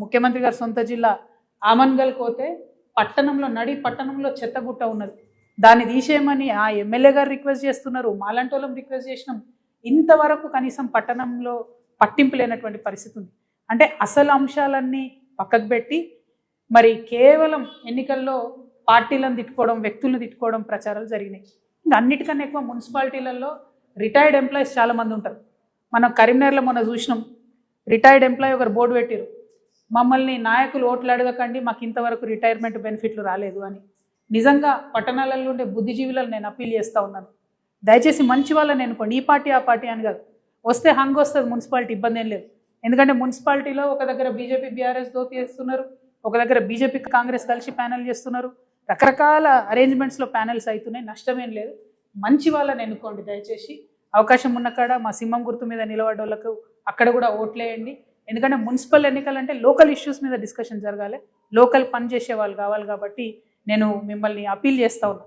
ముఖ్యమంత్రి గారి సొంత జిల్లా ఆమన్గల్ పోతే పట్టణంలో చెత్తగుట్ట ఉన్నది. దాన్ని తీసేయమని ఆ ఎమ్మెల్యే గారు రిక్వెస్ట్ చేస్తున్నారు, మాలాంటి వాళ్ళం రిక్వెస్ట్ చేసినాం. ఇంతవరకు కనీసం పట్టణంలో పట్టింపు లేనటువంటి పరిస్థితి ఉంది. అంటే అసలు అంశాలన్నీ పక్కకు పెట్టి మరి కేవలం ఎన్నికల్లో పార్టీలను తిట్టుకోవడం, వ్యక్తులను తిట్టుకోవడం ప్రచారాలు జరిగినాయి. ఇంకా అన్నిటికన్నా ఎక్కువ మున్సిపాలిటీలలో రిటైర్డ్ ఎంప్లాయీస్ చాలామంది ఉంటారు. మనం కరీంనగర్లో మొన్న చూసినాం, రిటైర్డ్ ఎంప్లాయీ ఒకరు బోర్డు పెట్టారు, మమ్మల్ని నాయకులు ఓట్లు అడగకండి, మాకు ఇంతవరకు రిటైర్మెంట్ బెనిఫిట్లు రాలేదు అని. నిజంగా పట్టణాలలో ఉండే బుద్ధిజీవులను నేను అప్పీల్ చేస్తూ ఉన్నాను, దయచేసి మంచి వాళ్ళని ఎన్నుకోండి. ఈ పార్టీ ఆ పార్టీ అని కాదు, వస్తే హంగ్ వస్తుంది మున్సిపాలిటీ, ఇబ్బంది ఏం లేదు. ఎందుకంటే మున్సిపాలిటీలో ఒక దగ్గర బీజేపీ బీఆర్ఎస్ దోతి చేస్తున్నారు, ఒక దగ్గర బీజేపీ కాంగ్రెస్ కలిసి ప్యానెల్ చేస్తున్నారు, రకరకాల అరేంజ్మెంట్స్లో ప్యానెల్స్ అవుతున్నాయి, నష్టమేం లేదు. మంచి వాళ్ళని ఎన్నుకోండి దయచేసి. అవకాశం ఉన్న కాడ మా సింహం గుర్తు మీద నిలబడ్డ వాళ్ళకు అక్కడ కూడా ఓట్లేయండి. ఎందుకంటే మున్సిపల్ ఎన్నికలు అంటే లోకల్ ఇష్యూస్ మీద డిస్కషన్ జరగాలి, లోకల్ పని చేసే వాళ్ళు కావాలి. కాబట్టి నేను మిమ్మల్ని అపీల్ చేస్తా ఉన్నాను.